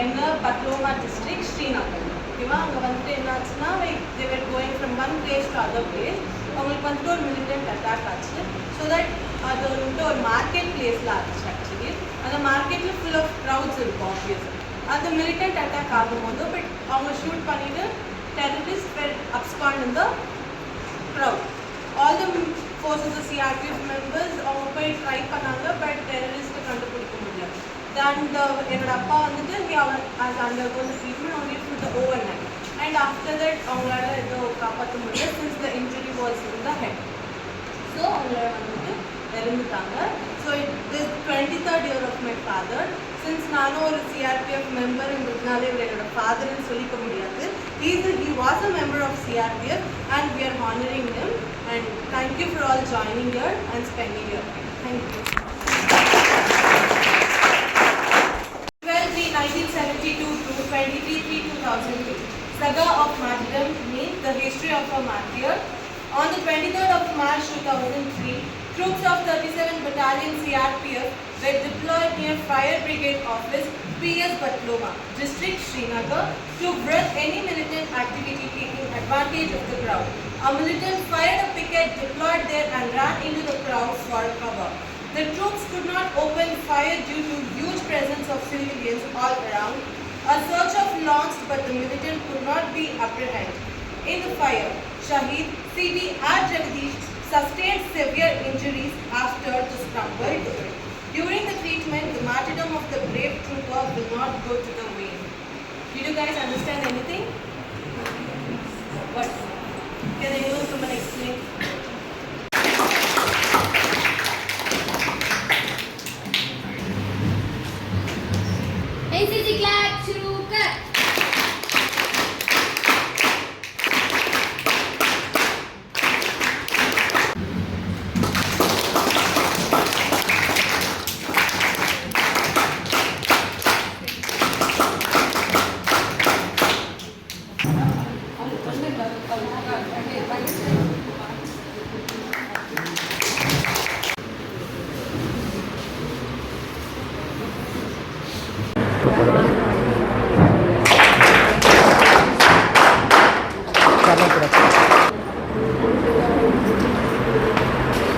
in the Patloma district, Srinagar. ஓகேவா அங்கே வந்துட்டு என்னாச்சுன்னா like they were going from one place to other place. அவங்களுக்கு வந்துட்டு ஒரு மிலிட்டன்ட் அட்டாக் ஆச்சு. ஸோ தட் அது வந்துட்டு ஒரு மார்க்கெட் பிளேஸில் ஆச்சு ஆக்சுவலி. அந்த மார்க்கெட்டில் ஃபுல் ஆஃப் க்ரௌட்ஸ் இருக்கும் ஆப்வியஸ்லி. அந்த மிலிட்டன்ட் அட்டாக் ஆகும்போது பட் அவங்க ஷூட் பண்ணிவிட்டு terrorists were absconded in the crowd. All the forces of CRPF members அவங்க போய் ட்ரை பண்ணாங்க பட் டெரரிஸ்ட்டை கண்டுபிடிக்க முடியாது. தென் என்னோட அப்பா வந்துட்டு as undergo the treatment only for the overnight and after that அவங்களால ஏதோ காப்பாற்ற முடியல since the injury was in the head. So அவங்கள வந்துட்டு இறந்துட்டாங்க. So this 23rd year of my father. Since நானும் ஒரு CRPF மெம்பர்ன்றதுனால இவர் என்னோட ஃபாதர்னு சொல்லிக்க முடியாது. He was a member of CRPF and we are honoring him and thank you for all joining here and spending your time. Thank you. 12/3/1972 to 23/3/2003. Saga of Martyrdom means the history of a martyr. On the 23rd of March 2003, troops of 37 Battalion CRPF were deployed near Fire Brigade Office, PS Patloma, District Srinagar, to break any militant activity taking advantage of the crowd. A militant fired a picket deployed there and ran into the crowd for cover. The troops could not open fire due to huge presence of civilians all around. A search was launched but the militant could not be apprehended. In the fire, Shahid C.D. R. Jagdish sustained severe injuries after the stumble. During the treatment, the martyrdom of the brave trooper will not go to the vain. Did you guys understand anything? What? Can anyone come and explain? ACC clap, shuru kar.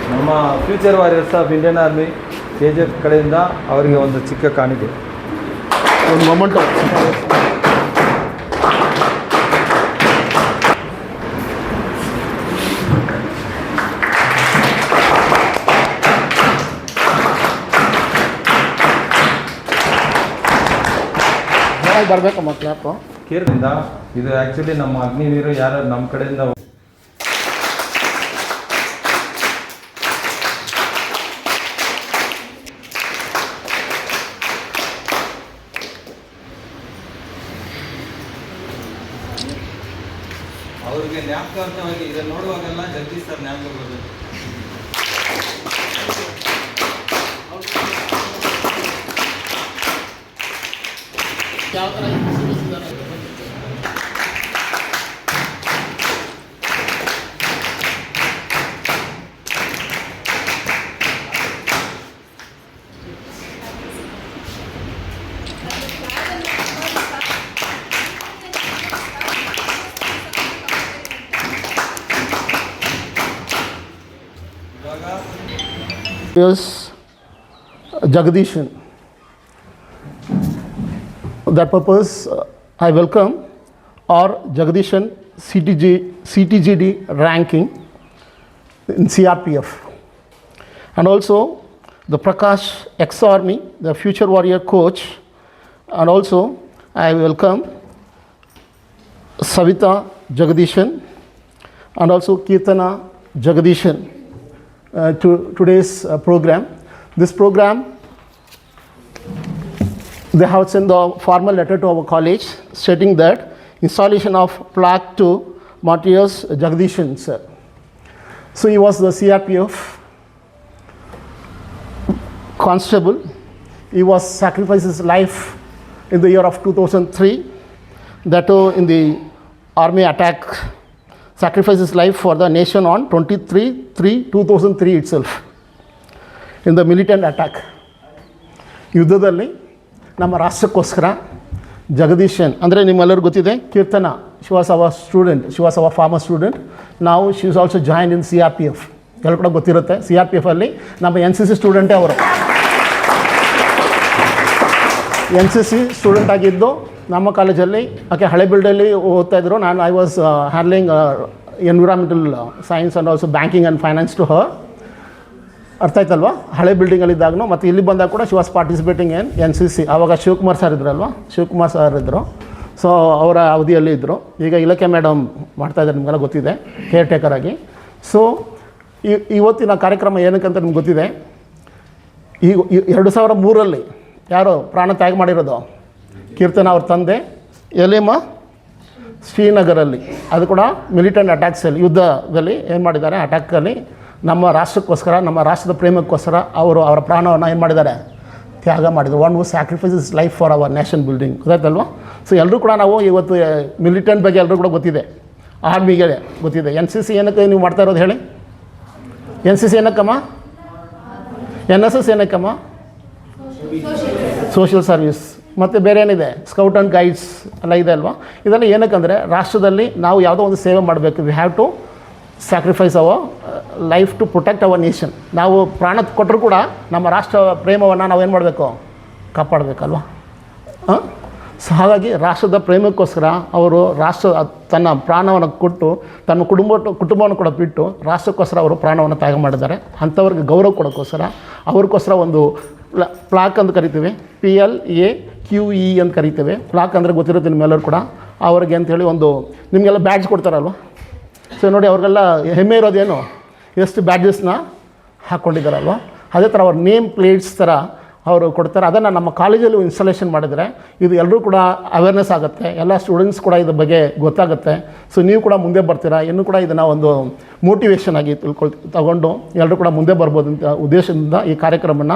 ನಮ್ಮ future warriors of Indian army KGF ಕಡೆಯಿಂದ ಅವರಿಗೆ ಒಂದು ಚಿಕ್ಕ ಕಾಣಿಕೆ, ಒಂದು moment. ಬರಬೇಕಮ್ಮ ಕ್ಲಾಪು ಕೇರಳದಿಂದ ಇದು actually ನಮ್ಮ ಅಗ್ನಿವೀರು ಯಾರು ನಮ್ಮ ಕಡೆಯಿಂದ ಅವ್ರಿಗೆ ಜ್ಞಾಪಕಾರ್ಥವಾಗಿ ಇದನ್ನು ನೋಡುವಾಗೆಲ್ಲ ಜಗದೀಶ್ ಸರ್ ಜ್ಞಾಪಕ ಬರಬೇಕು. ಯಾವ ಥರ Yes, Jagadishan. That purpose, I welcome our Jagadishan CTGD ranking in CRPF, and also the Prakash ex-army, the future warrior coach, and also I welcome Savita Jagadishan and also Kirtana Jagadishan to today's program. This program, they have sent the formal letter to our college stating that installation of plaque to Martyrs Jagadishan sir. So he was the CRPF constable. He was sacrificed his life in the year of 2003, that too in the army attack, sacrificed his life for the nation on 23/3/2003 itself in the militant attack. ಯುದ್ಧದಲ್ಲಿ ನಮ್ಮ ರಾಷ್ಟ್ರಕ್ಕೋಸ್ಕರ ಜಗದೀಶನ್ ಅಂದರೆ ನಿಮ್ಮೆಲ್ಲರಿಗೂ ಗೊತ್ತಿದೆ. Keerthana, she was our student, she was our former student. ನಾವು she is also join in CRPF. ಎಲ್ಲ ಕೂಡ ಗೊತ್ತಿರುತ್ತೆ. CRPFಲ್ಲಿ ನಮ್ಮ NCC ಸ್ಟೂಡೆಂಟೇ ಅವರು. NCC ಸ್ಟೂಡೆಂಟ್ ಆಗಿದ್ದು ನಮ್ಮ ಕಾಲೇಜಲ್ಲಿ ಆಕೆ ಹಳೆ ಬಿಲ್ಡಲ್ಲಿ ಓದ್ತಾಯಿದ್ರು. ನಾನು I was handling environmental science and also banking and finance to her. ಅರ್ಥ ಆಯ್ತಲ್ವಾ? ಹಳೆ ಬಿಲ್ಡಿಂಗಲ್ಲಿದ್ದಾಗೂ ಮತ್ತು ಇಲ್ಲಿ ಬಂದಾಗ ಕೂಡ she was participating in NCC. ಆವಾಗ ಶಿವಕುಮಾರ್ ಸರ್ ಇದ್ರಲ್ವ, ಶಿವಕುಮಾರ್ ಸರ್ ಇದ್ದರು. ಸೊ ಅವರ ಅವಧಿಯಲ್ಲಿ ಇದ್ದರು. ಈಗ ಇಲಾಖೆ ಮೇಡಮ್ ಮಾಡ್ತಾಯಿದ್ದಾರೆ, ನಿಮಗೆಲ್ಲ ಗೊತ್ತಿದೆ, ಕೇರ್ ಟೇಕರ್ ಆಗಿ. ಸೊ ಇವತ್ತಿನ ಕಾರ್ಯಕ್ರಮ ಏನಕ್ಕೆ ಅಂತ ನಿಮ್ಗೆ ಗೊತ್ತಿದೆ. ಈಗ 2003 ಯಾರು ಪ್ರಾಣ ತ್ಯಾಗ ಮಾಡಿರೋದು? ಕೀರ್ತನ ಅವ್ರ ತಂದೆ. ಎಲ್ಲಿಮ್ಮ? ಶ್ರೀನಗರಲ್ಲಿ. ಅದು ಕೂಡ ಮಿಲಿಟೆಂಟ್ ಅಟ್ಯಾಕ್ಸಲ್ಲಿ, ಯುದ್ಧದಲ್ಲಿ ಏನು ಮಾಡಿದ್ದಾರೆ, ಅಟ್ಯಾಕಲ್ಲಿ ನಮ್ಮ ರಾಷ್ಟ್ರಕ್ಕೋಸ್ಕರ, ನಮ್ಮ ರಾಷ್ಟ್ರದ ಪ್ರೇಮಕ್ಕೋಸ್ಕರ ಅವರ ಪ್ರಾಣವನ್ನು ಏನು ಮಾಡಿದ್ದಾರೆ, ತ್ಯಾಗ ಮಾಡಿದರು. One who sacrifice is life for our nation building. ಗೊತ್ತಾಯ್ತಲ್ವ? ಸೊ ಎಲ್ಲರೂ ಕೂಡ ನಾವು ಇವತ್ತು ಮಿಲಿಟೆಂಟ್ ಬಗ್ಗೆ ಎಲ್ಲರೂ ಕೂಡ ಗೊತ್ತಿದೆ, ಆರ್ಮಿಗೆ ಗೊತ್ತಿದೆ. NCC ಏನಕ್ಕೆ ನೀವು ಮಾಡ್ತಾ ಇರೋದು ಹೇಳಿ? NCC ಏನಕ್ಕಮ್ಮ? NSS ಏನಕ್ಕಮ್ಮ? Social service. ಮತ್ತು ಬೇರೆ ಏನಿದೆ, ಸ್ಕೌಟ್ ಆ್ಯಂಡ್ ಗೈಡ್ಸ್ ಎಲ್ಲ ಇದೆ ಅಲ್ವಾ? ಇದೆಲ್ಲ ಏನಕ್ಕಂದರೆ ರಾಷ್ಟ್ರದಲ್ಲಿ ನಾವು ಯಾವುದೋ ಒಂದು ಸೇವೆ ಮಾಡಬೇಕು. We have to sacrifice our life to protect our nation. ನಾವು ಪ್ರಾಣ ಕೊಟ್ಟರು ಕೂಡ ನಮ್ಮ ರಾಷ್ಟ್ರ ಪ್ರೇಮವನ್ನು ನಾವೇನು ಮಾಡಬೇಕು, ಕಾಪಾಡಬೇಕಲ್ವ? ಸೊ ಹಾಗಾಗಿ ರಾಷ್ಟ್ರದ ಪ್ರೇಮಕ್ಕೋಸ್ಕರ ಅವರು ತನ್ನ ಪ್ರಾಣವನ್ನು ಕೊಟ್ಟು ತನ್ನ ಕುಟುಂಬವನ್ನು ಕೂಡ ಬಿಟ್ಟು ರಾಷ್ಟ್ರಕ್ಕೋಸ್ಕರ ಅವರು ಪ್ರಾಣವನ್ನು ತ್ಯಾಗ ಮಾಡಿದ್ದಾರೆ. ಅಂಥವ್ರಿಗೆ ಗೌರವ ಕೊಡೋಕ್ಕೋಸ್ಕರ ಅವ್ರಿಗೋಸ್ಕರ ಒಂದು ಪ್ಲಾಕ್ ಅಂತ ಕರಿತೀವಿ, PLAQE ಅಂತ ಕರಿತೇವೆ. ಪ್ಲಾಕ್ ಅಂದರೆ ಗೊತ್ತಿರುತ್ತೆ ನಿಮ್ಮೆಲ್ಲರೂ ಕೂಡ. ಅವ್ರಿಗೆ ಅಂಥೇಳಿ ಒಂದು ನಿಮಗೆಲ್ಲ ಬ್ಯಾಡ್ಜ್ ಕೊಡ್ತಾರಲ್ವ. ಸೊ ನೋಡಿ, ಅವ್ರಿಗೆಲ್ಲ ಹೆಮ್ಮೆ ಇರೋದೇನು, ಎಷ್ಟು ಬ್ಯಾಡ್ಜಸ್ನ ಹಾಕ್ಕೊಂಡಿದ್ದಾರಲ್ವ. ಅದೇ ಥರ ಅವ್ರ ನೇಮ್ ಪ್ಲೇಟ್ಸ್ ಥರ ಅವರು ಕೊಡ್ತಾರೆ. ಅದನ್ನು ನಮ್ಮ ಕಾಲೇಜಲ್ಲಿ ಇನ್ಸ್ಟಾಲೇಷನ್ ಮಾಡಿದರೆ ಇದು ಎಲ್ಲರೂ ಕೂಡ ಅವೇರ್ನೆಸ್ ಆಗುತ್ತೆ, ಎಲ್ಲ ಸ್ಟೂಡೆಂಟ್ಸ್ ಕೂಡ ಇದ್ರ ಬಗ್ಗೆ ಗೊತ್ತಾಗುತ್ತೆ. ಸೊ ನೀವು ಕೂಡ ಮುಂದೆ ಬರ್ತೀರಾ, ಇನ್ನೂ ಕೂಡ ಇದನ್ನು ಒಂದು ಮೋಟಿವೇಶನ್ ಆಗಿ ತಗೊಂಡು ಎಲ್ಲರೂ ಕೂಡ ಮುಂದೆ ಬರ್ಬೋದು ಅಂತ ಉದ್ದೇಶದಿಂದ ಈ ಕಾರ್ಯಕ್ರಮನ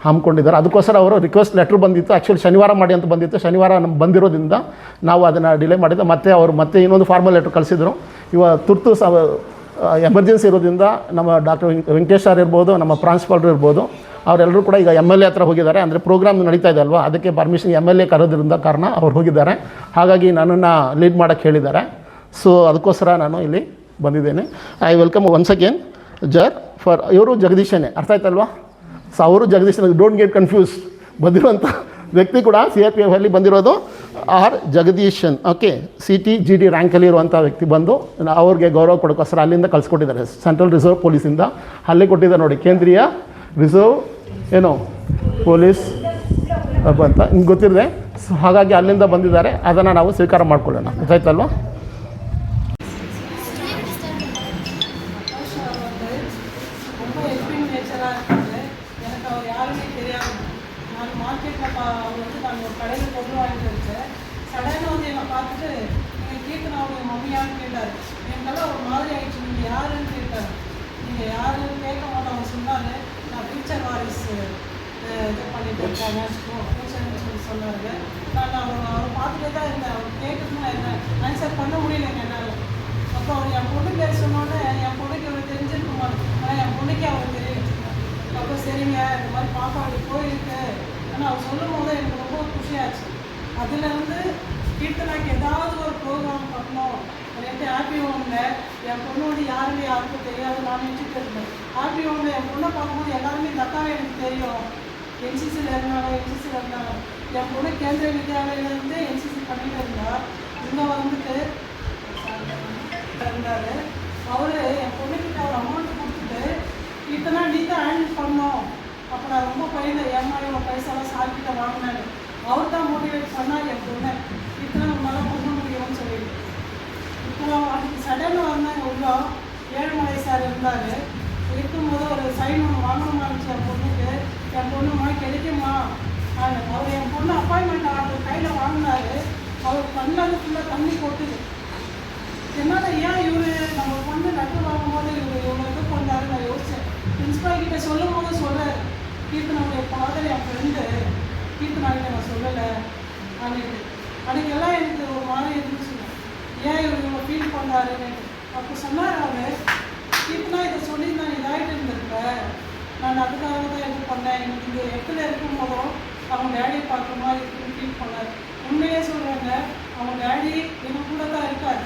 ಹಮ್ಮಿಕೊಂಡಿದ್ದಾರೆ. ಅದಕ್ಕೋಸ್ಕರ ಅವರು ರಿಕ್ವೆಸ್ಟ್ ಲೆಟ್ರ್ ಬಂದಿತ್ತು. ಆ್ಯಕ್ಚುಲಿ ಶನಿವಾರ ಮಾಡಿ ಅಂತ ಬಂದಿತ್ತು. ಶನಿವಾರ ನಮ್ಗೆ ಬಂದಿರೋದ್ರಿಂದ ನಾವು ಅದನ್ನು ಡಿಲೇ ಮಾಡಿದ್ದು. ಮತ್ತೆ ಇನ್ನೊಂದು ಫಾರ್ಮಲ್ ಲೆಟ್ರ್ ಕಳಿಸಿದ್ರು. ತುರ್ತು ಎಮರ್ಜೆನ್ಸಿ ಇರೋದ್ರಿಂದ ನಮ್ಮ ಡಾಕ್ಟರ್ ವೆಂಕಟೇಶ್ ಸರ್ ಇರ್ಬೋದು, ನಮ್ಮ ಪ್ರಾನ್ಸಿಪಾಲ್ರು ಇರ್ಬೋದು, ಅವರೆಲ್ಲರೂ ಕೂಡ ಈಗ MLA ಹತ್ರ ಹೋಗಿದ್ದಾರೆ. ಅಂದರೆ ಪ್ರೋಗ್ರಾಮ್ ನಡೀತಾ ಇದೆ ಅಲ್ವಾ, ಅದಕ್ಕೆ ಪರ್ಮಿಷನ್ MLA ಕರೋದ್ರಿಂದ ಕಾರಣ ಅವ್ರು ಹೋಗಿದ್ದಾರೆ. ಹಾಗಾಗಿ ನನ್ನನ್ನು ಲೀಡ್ ಮಾಡೋಕ್ಕೆ ಹೇಳಿದ್ದಾರೆ. ಸೊ ಅದಕ್ಕೋಸ್ಕರ ನಾನು ಇಲ್ಲಿ ಬಂದಿದ್ದೇನೆ. I welcome once again for ಇವರು ಜಗದೀಶನೇ, ಅರ್ಥ ಆಯ್ತಲ್ವಾ? ಸೊ ಅವರು ಜಗದೀಶನ್, ಡೋಂಟ್ ಗೆಟ್ ಕನ್ಫ್ಯೂಸ್. ಬಂದಿರುವಂಥ ವ್ಯಕ್ತಿ ಕೂಡ CRPFಲ್ಲಿ ಬಂದಿರೋದು ಜಗದೀಶನ್. ಓಕೆ, CTGD ರ್ಯಾಂಕಲ್ಲಿ ಇರುವಂಥ ವ್ಯಕ್ತಿ ಬಂದು ಅವ್ರಿಗೆ ಗೌರವ ಕೊಡೋಕ್ಕೋಸ್ಕರ ಅಲ್ಲಿಂದ ಕಳಿಸ್ಕೊಟ್ಟಿದ್ದಾರೆ. ಸೆಂಟ್ರಲ್ ರಿಸರ್ವ್ ಪೊಲೀಸಿಂದ ಅಲ್ಲಿ ಕೊಟ್ಟಿದ್ದಾರೆ ನೋಡಿ, ಕೇಂದ್ರೀಯ ರಿಸರ್ವ್ ಪೊಲೀಸ್ ಅಂತ ನಿಮ್ಗೆ ಗೊತ್ತಿರದೆ. ಸೊ ಹಾಗಾಗಿ ಅಲ್ಲಿಂದ ಬಂದಿದ್ದಾರೆ, ಅದನ್ನು ನಾವು ಸ್ವೀಕಾರ ಮಾಡ್ಕೊಳ್ಳೋಣ. ಗೊತ್ತಾಯ್ತಲ್ವ? சொன்னாங்க. நான் அவரை பார்த்துட்டே தான் இருந்தேன். அவர் கேட்கணும்னா என்ன ஆன்சர் பண்ண முடியலைங்க என்னால். அப்போ அவர் என் பொண்ணு பேர் சொன்னோன்னே என் பொண்ணுக்கு அவர் தெரிஞ்சிருக்குமா, ஆனால் என் பொண்ணுக்கு அவர் தெரியும். அப்போ சரிங்க, இந்த மாதிரி பாப்பா அப்படி போயிருக்கு. ஆனால் அவர் சொல்லும் போது எனக்கு ரொம்ப குஷியாச்சு. அதுலேருந்து கீர்த்தனாக்கு ஏதாவது ஒரு ப்ரோக்ராம் பண்ணணும். ரெண்டு ஹாப்பி ஹோமில் என் பொண்ணு வந்து யாருக்கும் தெரியாது, நான் நினச்சிட்டு இருந்தேன். ஹாப்பி ஹோமில் என் பொண்ணை பார்க்கும்போது எல்லாருமே இந்த அக்காவே எனக்கு தெரியும். NCCயில் இருந்தாங்க. என் பொண்ணு கேந்திரிய வித்யாலயிலேருந்து NCC பண்ணிட்டு இருந்தா. இங்கே வந்துட்டு இருந்தார். அவர் என் பொண்ணுக்கிட்ட ஒரு அமௌண்ட் கொடுத்துட்டு இத்தனை நீ தான் ஹேண்டில் பண்ணோம். அப்போ நான் ரொம்ப பயந்தேன், ஏமா இவ்வளோ பைசாலாம் சார்கிட்ட வாங்கினேன். அவர் தான் மோட்டிவேட் பண்ணார் என் பொண்ணை, இத்தனை நம்மளால பண்ண முடியும்னு சொல்லிட்டு. இப்போ அதுக்கு சடனாக வந்தாங்க உள்ள ஏழுமலை சார் இருந்தார். இருக்கும்போது ஒரு சைன் ஒன்று வாங்கணுமா இருந்துச்சு என் பொண்ணுக்கு. என் பொண்ணுமா கிடைக்குமா, அவர் என் பொண்ணு அப்பாயின்மெண்ட் ஆர்டர் கையில் வாங்கினார். அவர் கண்ணால் ஃபுல்லாக தண்ணி கொட்டுது. என்னால் ஏன் இவர் நம்ம பொண்ணு லெட்டர் வாங்கும்போது இவ்வளோ இது பண்ணாரு நான் யோசித்தேன். பிரின்ஸ்பால் கிட்டே சொல்லும் போது சொல்கிறார், கீர்த்தனாவுடைய ஃபாதர் என் ஃப்ரெண்டு, கீர்த்தனாகிட்ட நான் சொல்லலை அப்படின்ட்டு. அதுக்கெல்லாம் எனக்கு ஒரு மாதிரி இருந்துச்சு, ஏன் இவர் இவ்வளோ ஃபீல் பண்ணாருன்னு. அப்போ சொன்னார் அவர், கீர்த்தனா இதை சொல்லி நான் இதாகிட்டு இருந்திருப்பேன், நான் அதுக்காக தான் இது பண்ணேன். எனக்கு இந்த இடத்துல இருக்கும் போதும் அவங்க டேடியை பார்க்குற மாதிரி இருக்குன்னு ஃபீல் பண்ணார். உண்மையே சொல்கிறாங்க, அவங்க டேடி எனக்கு கூட தான் இருக்காரு.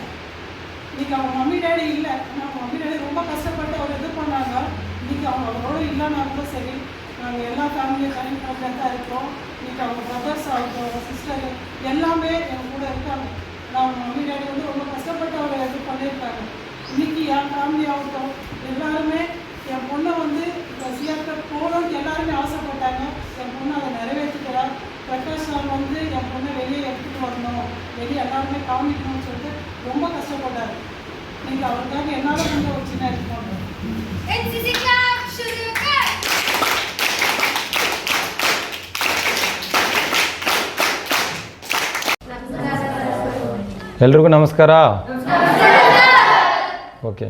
இன்றைக்கி அவங்க மம்மி டேடி இல்லை, ஆனால் அவங்க மம்மி டேடி ரொம்ப கஷ்டப்பட்டு அவர் இது பண்ணாங்க. இன்றைக்கி அவங்க அவரோட இல்லைன்னா கூட சரி, நாங்கள் எல்லா ஃபேமிலியும் கனெக்ட் பண்ணிட்டு தான் இருக்கிறோம். இன்றைக்கி அவங்க பிரதர்ஸ் அவங்க சிஸ்டர் எல்லாமே எங்கள் கூட இருக்காங்க. நான் அவங்க மம்மி டேடி வந்து ரொம்ப கஷ்டப்பட்டு அவரை இது பண்ணியிருக்காங்க. இன்றைக்கி என் ஃபேமிலி ஆகட்டும் எல்லாருமே என் பொண்ணை வந்து இப்போ சிஆர்பிஎஃப் போகணும்னு எல்லாருமே ஆசைப்பட்டாங்க. என் பொண்ணை அதை நிறைவேற்றிக்கிறார். பிரகாஷ் சார் வந்து என் பொண்ணை வெளியே எடுத்துகிட்டு வரணும், வெளியே எல்லாருமே காமிக்கணும்னு சொல்லிட்டு ரொம்ப கஷ்டப்பட்டார். நீங்கள் அவருக்காக என்னால் கொஞ்சம் ஒரு சின்ன இது பண்ணுறோம். ಎಲ್ರಿಗೂ ನಮಸ್ಕಾರ. ಓಕೆ,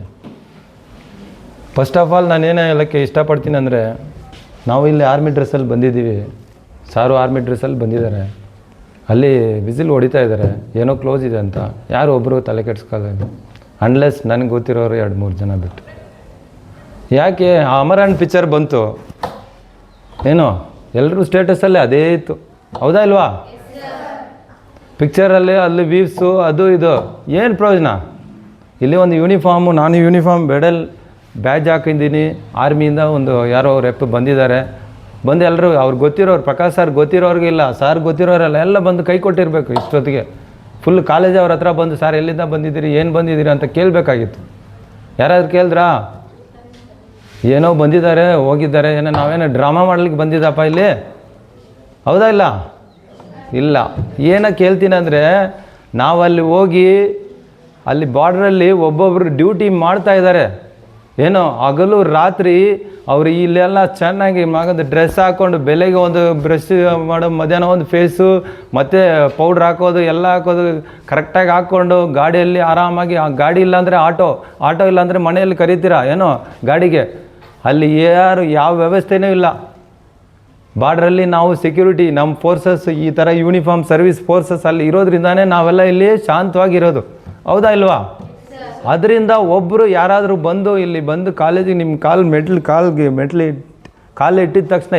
ಫಸ್ಟ್ ಆಫ್ ಆಲ್ ನಾನೇನು ಹೇಳೋಕ್ಕೆ ಇಷ್ಟಪಡ್ತೀನಿ ಅಂದರೆ, ನಾವು ಇಲ್ಲಿ ಆರ್ಮಿ ಡ್ರೆಸ್ಸಲ್ಲಿ ಬಂದಿದ್ದೀವಿ, ಸಾರು ಆರ್ಮಿ ಡ್ರೆಸ್ಸಲ್ಲಿ ಬಂದಿದ್ದಾರೆ, ಅಲ್ಲಿ ವಿಸಿಲ್ ಹೊಡಿತಾ ಇದ್ದಾರೆ, ಏನೋ ಕ್ಲೋಸ್ ಇದೆ ಅಂತ. ಯಾರು ಒಬ್ಬರು ತಲೆ ಕೆಡಿಸ್ಕೊಳ್ಳೋದು, ಅನ್ಲೆಸ್ ನನಗೆ ಗೊತ್ತಿರೋರು 2-3 ಜನ ಬಿಟ್ಟು. ಯಾಕೆ ಆ ಅಮರನ್ ಪಿಕ್ಚರ್ ಬಂತು ಏನೋ ಎಲ್ಲರೂ ಸ್ಟೇಟಸಲ್ಲೇ ಅದೇ ಇತ್ತು, ಹೌದಾ ಇಲ್ವಾ? ಪಿಕ್ಚರಲ್ಲಿ ಅಲ್ಲಿ ವೀವ್ಸು ಅದು ಇದು ಏನು ಪ್ರಯೋಜನ? ಇಲ್ಲಿ ಒಂದು ಯೂನಿಫಾರ್ಮು, ನಾನು ಯೂನಿಫಾರ್ಮ್ ಬೆಡಲ್ ಬ್ಯಾಜ್ ಹಾಕಿದ್ದೀನಿ, ಆರ್ಮಿಯಿಂದ ಒಂದು ಯಾರೋ ರೆಪ್ ಬಂದಿದ್ದಾರೆ, ಬಂದು ಎಲ್ಲರೂ ಅವ್ರಿಗೆ ಗೊತ್ತಿರೋರು, ಪ್ರಕಾಶ್ ಸರ್ ಗೊತ್ತಿರೋರಿಗಿಲ್ಲ, ಸಾರ್ ಗೊತ್ತಿರೋರೆಲ್ಲ ಎಲ್ಲ ಬಂದು ಕೈ ಕೊಟ್ಟಿರಬೇಕು. ಇಷ್ಟೊತ್ತಿಗೆ ಫುಲ್ ಕಾಲೇಜ್ ಅವ್ರ ಹತ್ರ ಬಂದು, ಸಾರ್ ಎಲ್ಲಿಂದ ಬಂದಿದ್ದೀರಿ, ಏನು ಬಂದಿದ್ದೀರಿ ಅಂತ ಕೇಳಬೇಕಾಗಿತ್ತು. ಯಾರಾದ್ರೂ ಕೇಳಿದ್ರಾ? ಏನೋ ಬಂದಿದ್ದಾರೆ ಹೋಗಿದ್ದಾರೆ, ಏನೋ ನಾವೇನೋ ಡ್ರಾಮಾ ಮಾಡ್ಲಿಕ್ಕೆ ಬಂದಿದ್ದಪ್ಪ ಇಲ್ಲಿ, ಹೌದಾ ಇಲ್ಲ? ಇಲ್ಲ. ಏನೋ ಕೇಳ್ತೀನಿ ಅಂದರೆ, ನಾವಲ್ಲಿ ಹೋಗಿ ಅಲ್ಲಿ ಬಾರ್ಡ್ರಲ್ಲಿ ಒಬ್ಬೊಬ್ಬರು ಡ್ಯೂಟಿ ಮಾಡ್ತಾ ಇದ್ದಾರೆ, ಏನೋ ಹಗಲು ರಾತ್ರಿ ಅವರು ಇಲ್ಲೆಲ್ಲ ಚೆನ್ನಾಗಿ ಮಗಂದು ಡ್ರೆಸ್ ಹಾಕ್ಕೊಂಡು, ಬೆಳಗ್ಗೆ ಒಂದು ಬ್ರಷ್ ಮಾಡೋ, ಮಧ್ಯಾಹ್ನ ಒಂದು ಫೇಸು ಮತ್ತು ಪೌಡ್ರ್ ಹಾಕೋದು ಎಲ್ಲ ಹಾಕೋದು ಕರೆಕ್ಟಾಗಿ ಹಾಕ್ಕೊಂಡು ಗಾಡಿಯಲ್ಲಿ ಆರಾಮಾಗಿ, ಗಾಡಿ ಇಲ್ಲಾಂದರೆ ಆಟೋ ಇಲ್ಲಾಂದರೆ ಮನೆಯಲ್ಲಿ ಕರೀತೀರಾ ಏನೋ ಗಾಡಿಗೆ, ಅಲ್ಲಿ ಯಾರು ಯಾವ ವ್ಯವಸ್ಥೆನೂ ಇಲ್ಲ. ಬಾರ್ಡ್ರಲ್ಲಿ ನಾವು ಸೆಕ್ಯೂರಿಟಿ, ನಮ್ಮ ಫೋರ್ಸಸ್ ಈ ಥರ ಯೂನಿಫಾರ್ಮ್ ಸರ್ವಿಸ್ ಫೋರ್ಸಸ್ ಅಲ್ಲಿ ಇರೋದ್ರಿಂದಾನೇ ನಾವೆಲ್ಲ ಇಲ್ಲಿ ಶಾಂತವಾಗಿರೋದು, ಹೌದಾ ಇಲ್ವಾ? ಅದರಿಂದ ಒಬ್ಬರು ಯಾರಾದರೂ ಬಂದು ಇಲ್ಲಿ ಬಂದು ಕಾಲೇಜಿಗೆ ನಿಮ್ಮ ಕಾಲು ಇಟ್ಟಿದ ತಕ್ಷಣ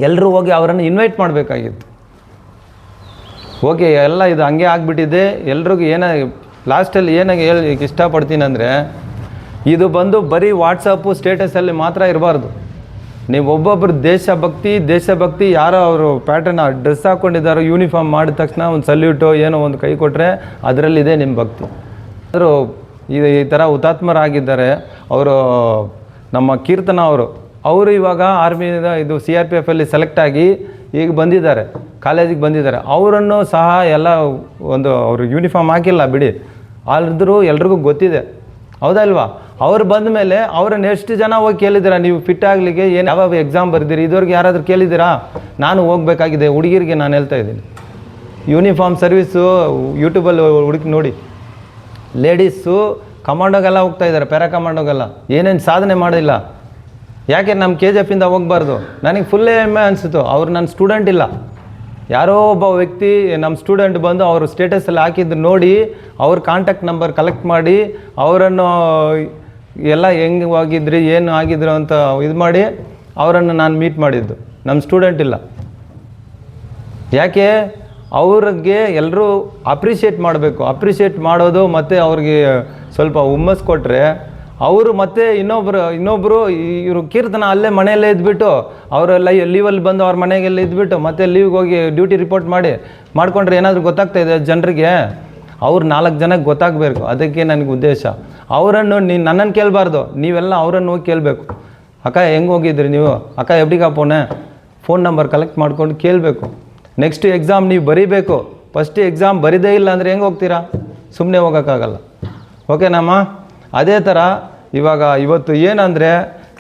ಎಲ್ಲರೂ ಹೋಗಿ ಅವರನ್ನು ಇನ್ವೈಟ್ ಮಾಡಬೇಕಾಗಿತ್ತು. ಓಕೆ, ಎಲ್ಲ ಇದು ಹಂಗೆ ಆಗಿಬಿಟ್ಟಿದೆ. ಎಲ್ರಿಗೂ ಲಾಸ್ಟಲ್ಲಿ ಏನಾಗಿ ಹೇಳಿ ಇಷ್ಟಪಡ್ತೀನಿ ಅಂದರೆ, ಇದು ಬಂದು ಬರೀ ವಾಟ್ಸಪ್ಪು ಸ್ಟೇಟಸಲ್ಲಿ ಮಾತ್ರ ಇರಬಾರ್ದು. ನೀವು ಒಬ್ಬೊಬ್ಬರು ದೇಶಭಕ್ತಿ ಯಾರೋ ಅವರು ಪ್ಯಾಟರ್ನ್ ಡ್ರೆಸ್ ಹಾಕ್ಕೊಂಡಿದ್ದಾರೋ, ಯೂನಿಫಾರ್ಮ್ ಮಾಡಿದ ತಕ್ಷಣ ಒಂದು ಸಲ್ಯೂಟೋ ಏನೋ ಒಂದು ಕೈ ಕೊಟ್ಟರೆ ಅದರಲ್ಲಿದೆ ನಿಮ್ಮ ಭಕ್ತಿ. ಆದರೂ ಈ ಥರ ಹುತಾತ್ಮರಾಗಿದ್ದಾರೆ ಅವರು. ನಮ್ಮ ಕೀರ್ತನ ಅವರು ಇವಾಗ ಆರ್ಮಿಯಿಂದ ಇದು CRPFಲ್ಲಿ ಸೆಲೆಕ್ಟ್ ಆಗಿ ಈಗ ಬಂದಿದ್ದಾರೆ, ಕಾಲೇಜಿಗೆ ಬಂದಿದ್ದಾರೆ. ಅವರನ್ನು ಸಹ ಎಲ್ಲ ಒಂದು ಅವರು ಯೂನಿಫಾರ್ಮ್ ಹಾಕಿಲ್ಲ ಬಿಡಿ, ಆದ್ರೂ ಎಲ್ರಿಗೂ ಗೊತ್ತಿದೆ, ಹೌದಾ ಇಲ್ವಾ? ಅವ್ರು ಬಂದ ಮೇಲೆ ಅವ್ರನ್ನ ಎಷ್ಟು ಜನ ಹೋಗಿ ಕೇಳಿದ್ದೀರಾ ನೀವು ಫಿಟ್ ಆಗಲಿಕ್ಕೆ, ಏನು ಯಾವ ಎಕ್ಸಾಮ್ ಬರೆದಿರಿ, ಇದುವರೆಗೆ ಯಾರಾದರೂ ಕೇಳಿದ್ದೀರಾ? ನಾನು ಹೋಗಬೇಕಾಗಿದೆ. ಹುಡುಗಿರಿಗೆ ನಾನು ಹೇಳ್ತಾ ಇದ್ದೀನಿ, ಯೂನಿಫಾರ್ಮ್ ಸರ್ವೀಸು ಯೂಟ್ಯೂಬಲ್ಲಿ ಹುಡುಕಿ ನೋಡಿ, ಲೇಡೀಸು ಕಮಾಂಡೋಗೆಲ್ಲ ಹೋಗ್ತಾ ಇದ್ದಾರೆ, ಪ್ಯಾರಾ ಕಮಾಂಡೋಗೆಲ್ಲ ಏನೇನು ಸಾಧನೆ ಮಾಡಿಲ್ಲ. ಯಾಕೆ ನಮ್ಮ KGFಯಿಂದ ಹೋಗಬಾರ್ದು? ನನಗೆ ಫುಲ್ಲೇ ಹೆಮ್ಮೆ ಅನಿಸಿತು. ಅವ್ರು ನನ್ನ ಸ್ಟೂಡೆಂಟ್ ಇಲ್ಲ, ಯಾರೋ ಒಬ್ಬ ವ್ಯಕ್ತಿ ನಮ್ಮ ಸ್ಟೂಡೆಂಟ್ ಬಂದು ಅವರು ಸ್ಟೇಟಸಲ್ಲಿ ಹಾಕಿದ್ದು ನೋಡಿ, ಅವ್ರ ಕಾಂಟ್ಯಾಕ್ಟ್ ನಂಬರ್ ಕಲೆಕ್ಟ್ ಮಾಡಿ ಅವರನ್ನು ಎಲ್ಲ ಹೆಂಗೆ ಹೋಗಿದ್ರಿ ಏನು ಆಗಿದ್ರು ಅಂತ ಇದು ಮಾಡಿ ಅವರನ್ನು ನಾನು ಮೀಟ್ ಮಾಡಿದ್ದು. ನಮ್ಮ ಸ್ಟೂಡೆಂಟ್ ಇಲ್ಲ. ಯಾಕೆ? ಅವ್ರಿಗೆ ಎಲ್ಲರೂ ಅಪ್ರಿಷಿಯೇಟ್ ಮಾಡಬೇಕು. ಅಪ್ರಿಷಿಯೇಟ್ ಮಾಡೋದು ಮತ್ತು ಅವ್ರಿಗೆ ಸ್ವಲ್ಪ ಹುಮ್ಮಸ್ ಕೊಟ್ಟರೆ ಅವರು ಮತ್ತೆ ಇನ್ನೊಬ್ಬರು ಇವರು ಕೀರ್ತನ ಅಲ್ಲೇ ಮನೆಯಲ್ಲೇ ಇದ್ಬಿಟ್ಟು ಅವರೆಲ್ಲ ಲೀವಲ್ಲಿ ಬಂದು ಅವ್ರ ಮನೆಗೆಲ್ಲ ಇದ್ಬಿಟ್ಟು ಮತ್ತೆ ಲೀವ್ಗೆ ಹೋಗಿ ಡ್ಯೂಟಿ ರಿಪೋರ್ಟ್ ಮಾಡ್ಕೊಂಡ್ರೆ ಏನಾದರೂ ಗೊತ್ತಾಗ್ತಾ ಇದೆ ಜನರಿಗೆ, ಅವ್ರು 4 ಜನಕ್ಕೆ ಗೊತ್ತಾಗಬೇಕು. ಅದಕ್ಕೆ ನನಗೆ ಉದ್ದೇಶ. ಅವರನ್ನು ನನ್ನನ್ನು ಕೇಳಬಾರ್ದು, ನೀವೆಲ್ಲ ಅವರನ್ನು ಹೋಗಿ ಕೇಳಬೇಕು. ಅಕ್ಕ ಹೆಂಗೆ ಹೋಗಿದ್ರಿ ನೀವು, ಅಕ್ಕ ಎಬ್ಡಿಗಾ ಫೋನ್ ನಂಬರ್ ಕಲೆಕ್ಟ್ ಮಾಡ್ಕೊಂಡು ಕೇಳಬೇಕು. ನೆಕ್ಸ್ಟ್ ಎಕ್ಸಾಮ್ ನೀವು ಬರೀಬೇಕು. ಫಸ್ಟ್ ಎಕ್ಸಾಮ್ ಬರೀದೇ ಇಲ್ಲ ಅಂದರೆ ಹೆಂಗೆ ಹೋಗ್ತೀರಾ? ಸುಮ್ಮನೆ ಹೋಗೋಕ್ಕಾಗಲ್ಲ. ಓಕೆನಮ್ಮ? ಅದೇ ಥರ ಇವತ್ತು ಏನಂದರೆ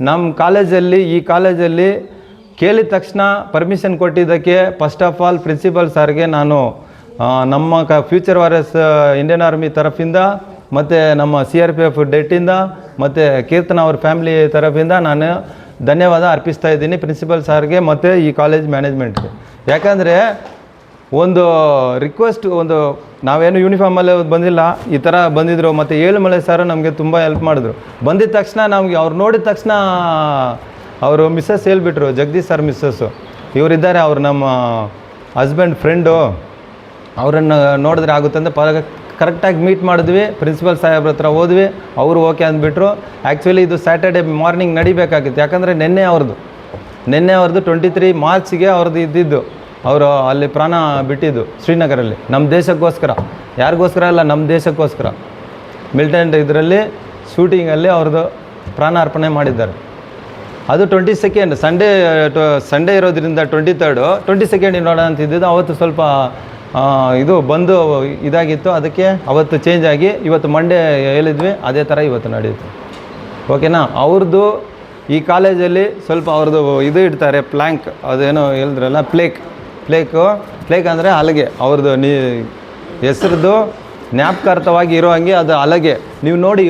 ನಮ್ಮ ಈ ಕಾಲೇಜಲ್ಲಿ ಕೇಳಿದ ತಕ್ಷಣ ಪರ್ಮಿಷನ್ ಕೊಟ್ಟಿದ್ದಕ್ಕೆ ಫಸ್ಟ್ ಆಫ್ ಆಲ್ ಪ್ರಿನ್ಸಿಪಲ್ ಸರ್ಗೆ ನಾನು ನಮ್ಮ ಫ್ಯೂಚರ್ ವಾರಿಯರ್ಸ್ ಇಂಡಿಯನ್ ಆರ್ಮಿ ತರಫಿಂದ ಮತ್ತು ನಮ್ಮ CRPF ಡೇಟಿಂದ ಮತ್ತು ಕೀರ್ತನ ಅವ್ರ ಫ್ಯಾಮಿಲಿ ತರಫಿಂದ ನಾನು ಧನ್ಯವಾದ ಅರ್ಪಿಸ್ತಾ ಇದ್ದೀನಿ ಪ್ರಿನ್ಸಿಪಲ್ ಸರ್ಗೆ ಮತ್ತು ಈ ಕಾಲೇಜ್ ಮ್ಯಾನೇಜ್ಮೆಂಟ್ಗೆ. ಯಾಕಂದರೆ ಒಂದು ರಿಕ್ವೆಸ್ಟ್, ನಾವೇನು ಯೂನಿಫಾರ್ಮಲ್ಲೇ ಬಂದಿಲ್ಲ, ಈ ಥರ ಬಂದಿದ್ದರು. ಮತ್ತು ಏಳುಮಲೆ ಸರ್ ನಮಗೆ ತುಂಬ ಹೆಲ್ಪ್ ಮಾಡಿದ್ರು. ಬಂದಿದ್ದ ತಕ್ಷಣ ನಮಗೆ ಅವ್ರು ನೋಡಿದ ತಕ್ಷಣ ಅವರು ಮಿಸ್ಸಸ್ ಹೇಳ್ಬಿಟ್ರು, ಜಗದೀಶ್ ಸರ್ ಮಿಸ್ಸಸ್ಸು ಇವರಿದ್ದಾರೆ, ಅವ್ರು ನಮ್ಮ ಹಸ್ಬೆಂಡ್ ಫ್ರೆಂಡು ಅವರನ್ನು ನೋಡಿದ್ರೆ ಆಗುತ್ತೆ ಅಂತ ಕರೆಕ್ಟಾಗಿ ಮೀಟ್ ಮಾಡಿದ್ವಿ, ಪ್ರಿನ್ಸಿಪಲ್ ಸಾಹೇಬ್ರ ಹತ್ರ ಹೋದ್ವಿ, ಅವರು ಓಕೆ ಅಂದ್ಬಿಟ್ರು. ಆ್ಯಕ್ಚುಲಿ ಇದು ಸ್ಯಾಟರ್ಡೆ ಮಾರ್ನಿಂಗ್ ನಡಿಬೇಕಾಗಿತ್ತು, ಯಾಕಂದರೆ ನಿನ್ನೆ ಅವ್ರದ್ದು 23 ಮಾರ್ಚ್ಗೆ ಅವ್ರದ್ದು ಇದ್ದಿದ್ದು, ಅವರು ಅಲ್ಲಿ ಪ್ರಾಣ ಬಿಟ್ಟಿದ್ದು ಶ್ರೀನಗರಲ್ಲಿ, ನಮ್ಮ ದೇಶಕ್ಕೋಸ್ಕರ, ಯಾರಿಗೋಸ್ಕರ ಅಲ್ಲ, ನಮ್ಮ ದೇಶಕ್ಕೋಸ್ಕರ ಮಿಲಿಟೆಂಟ್ ಇದರಲ್ಲಿ ಶೂಟಿಂಗಲ್ಲಿ ಅವ್ರದ್ದು ಪ್ರಾಣಾರ್ಪಣೆ ಮಾಡಿದ್ದಾರೆ. ಅದು 22 ಸಂಡೇ ಇರೋದ್ರಿಂದ 23rd 22 ನೋಡೋಣ ಅಂತಿದ್ದು. ಅವತ್ತು ಸ್ವಲ್ಪ ಇದು ಬಂದು ಇದಾಗಿತ್ತು, ಅದಕ್ಕೆ ಅವತ್ತು ಚೇಂಜ್ ಆಗಿ ಇವತ್ತು ಮಂಡೇ ಹೇಳಿದ್ವಿ, ಅದೇ ಥರ ಇವತ್ತು ನಡೆಯುತ್ತೆ. ಓಕೆನಾ? ಅವ್ರದ್ದು ಈ ಕಾಲೇಜಲ್ಲಿ ಸ್ವಲ್ಪ ಅವ್ರದ್ದು ಇದು ಇಡ್ತಾರೆ, ಪ್ಲ್ಯಾಂಕ್, ಅದೇನೋ ಹೇಳಿದ್ರಲ್ಲ, ಪ್ಲೇಕ್ ಅಂದರೆ ಹಲಗೆ, ಅವ್ರದ್ದು ಹೆಸ್ರದ್ದು ಜ್ಞಾಪಕಾರ್ಥವಾಗಿ ಇರೋ ಹಂಗೆ ಅದು ಹಲಗೆ. ನೀವು ನೋಡಿ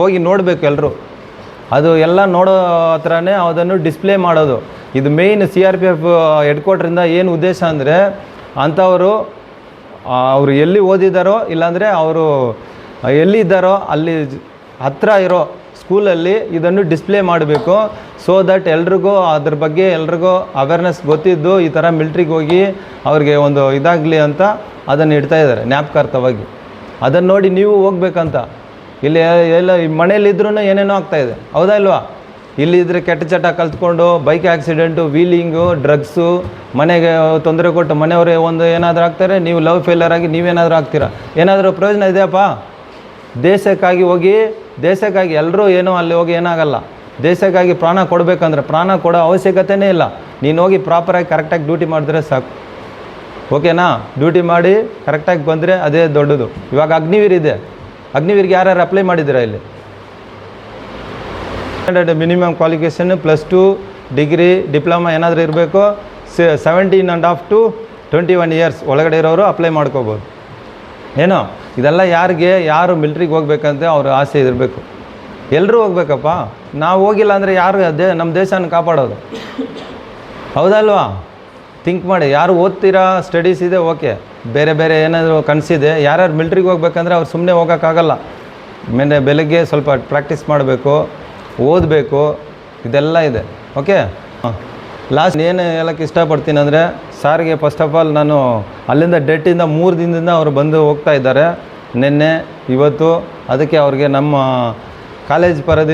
ಹೋಗಿ ನೋಡಬೇಕು ಎಲ್ಲರೂ. ಅದು ಎಲ್ಲ ನೋಡೋ ಹತ್ರನೇ ಅದನ್ನು ಡಿಸ್ಪ್ಲೇ ಮಾಡೋದು. ಇದು ಮೇಯ್ನ್ CRPF ಹೆಡ್ಕ್ವಾರ್ಟ್ರಿಂದ ಏನು ಉದ್ದೇಶ ಅಂದರೆ, ಅಂಥವರು ಅವರು ಎಲ್ಲಿ ಓದಿದ್ದಾರೋ ಇಲ್ಲಾಂದರೆ ಅವರು ಎಲ್ಲಿ ಇದ್ದಾರೋ ಅಲ್ಲಿ ಹತ್ತಿರ ಇರೋ ಸ್ಕೂಲಲ್ಲಿ ಇದನ್ನು ಡಿಸ್ಪ್ಲೇ ಮಾಡಬೇಕು. ಸೊ ದಟ್ ಎಲ್ರಿಗೂ ಅದ್ರ ಬಗ್ಗೆ ಅವೇರ್ನೆಸ್ ಗೊತ್ತಿದ್ದು ಈ ಥರ ಮಿಲ್ಟ್ರಿಗೆ ಹೋಗಿ ಅವ್ರಿಗೆ ಒಂದು ಇದಾಗಲಿ ಅಂತ ಅದನ್ನು ಇಡ್ತಾ ಇದ್ದಾರೆ ಜ್ಞಾಪಕಾರ್ಥವಾಗಿ. ಅದನ್ನು ನೋಡಿ ನೀವು ಹೋಗ್ಬೇಕಂತ. ಇಲ್ಲಿ ಎಲ್ಲ ಮನೇಲಿದ್ರೂ ಏನೇನೋ ಆಗ್ತಾಯಿದೆ, ಹೌದಾ ಇಲ್ವಾ? ಇಲ್ಲಿದ್ದರೆ ಕೆಟ್ಟ ಚಟ ಕಲ್ತ್ಕೊಂಡು ಬೈಕ್ ಆ್ಯಕ್ಸಿಡೆಂಟು, ವೀಲಿಂಗು, ಡ್ರಗ್ಸು, ಮನೆಗೆ ತೊಂದರೆ ಕೊಟ್ಟು ಮನೆಯವರೇ ಒಂದು ಏನಾದರೂ ಆಗ್ತಾರೆ, ನೀವು ಲವ್ ಫೇಲ್ಯೂರ್ ಆಗಿ ನೀವೇನಾದರೂ ಆಗ್ತೀರಾ. ಏನಾದರೂ ಪ್ರಯೋಜನ ಇದೆಯಪ್ಪ? ದೇಶಕ್ಕಾಗಿ ಎಲ್ಲರೂ ಏನೋ ಅಲ್ಲಿ ಹೋಗಿ ಏನಾಗಲ್ಲ. ದೇಶಕ್ಕಾಗಿ ಪ್ರಾಣ ಕೊಡಬೇಕಂದ್ರೆ ಪ್ರಾಣ ಕೊಡೋ ಅವಶ್ಯಕತೆಯೇ ಇಲ್ಲ. ನೀನು ಹೋಗಿ ಪ್ರಾಪರಾಗಿ ಕರೆಕ್ಟಾಗಿ ಡ್ಯೂಟಿ ಮಾಡಿದ್ರೆ ಸಾಕು. ಓಕೆನಾ? ಡ್ಯೂಟಿ ಮಾಡಿ ಕರೆಕ್ಟಾಗಿ ಬಂದರೆ ಅದೇ ದೊಡ್ಡದು. ಇವಾಗ ಅಗ್ನಿವೀರ್ ಇದೆ, ಅಗ್ನಿವೀರ್ಗೆ ಯಾರ್ಯಾರು ಅಪ್ಲೈ ಮಾಡಿದ್ದೀರಾ ಇಲ್ಲಿ? ಮಿನಿಮಮ್ ಕ್ವಾಲಿಫಿಕೇಷನ್ +2 ಡಿಗ್ರಿ ಡಿಪ್ಲೊಮಾ ಏನಾದರೂ ಇರಬೇಕು. 17.5 to 21 years ಒಳಗಡೆ ಇರೋರು ಅಪ್ಲೈ ಮಾಡ್ಕೋಬೋದು. ಏನೋ ಇದೆಲ್ಲ ಯಾರು ಮಿಲ್ಟ್ರಿಗೆ ಹೋಗ್ಬೇಕಂತ ಅವ್ರ ಆಸೆ ಇರಬೇಕು. ಎಲ್ಲರೂ ಹೋಗ್ಬೇಕಪ್ಪ. ನಾವು ಹೋಗಿಲ್ಲ ಅಂದರೆ ಯಾರು ನಮ್ಮ ದೇಶನ ಕಾಪಾಡೋದು, ಹೌದಲ್ವಾ? ಥಿಂಕ್ ಮಾಡಿ. ಯಾರು ಓದ್ತೀರಾ, ಸ್ಟಡೀಸ್ ಇದೆ, ಓಕೆ, ಬೇರೆ ಏನಾದರೂ ಕನಸಿದೆ, ಯಾರ್ಯಾರು ಮಿಲ್ಟ್ರಿಗೆ ಹೋಗ್ಬೇಕಂದ್ರೆ ಅವ್ರು ಸುಮ್ಮನೆ ಹೋಗೋಕ್ಕಾಗಲ್ಲ. ಬೆಳಗ್ಗೆ ಸ್ವಲ್ಪ ಪ್ರಾಕ್ಟೀಸ್ ಮಾಡಬೇಕು, ಓದಬೇಕು, ಇದೆಲ್ಲ ಇದೆ. ಓಕೆ, ಲಾಸ್ಟ್ ಏನು ಹೇಳೋಕ್ಕೆ ಇಷ್ಟಪಡ್ತೀನಿ ಅಂದರೆ, ಸಾರಿಗೆ ಫಸ್ಟ್ ಆಫ್ ಆಲ್ ನಾನು ಅಲ್ಲಿಂದ ಡೇಟಿಂದ 3 ದಿನದಿಂದ ಅವರು ಬಂದು ಹೋಗ್ತಾ ಇದ್ದಾರೆ, ನಿನ್ನೆ ಇವತ್ತು. ಅದಕ್ಕೆ ಅವ್ರಿಗೆ ನಮ್ಮ ಕಾಲೇಜ್ ಪರದಿ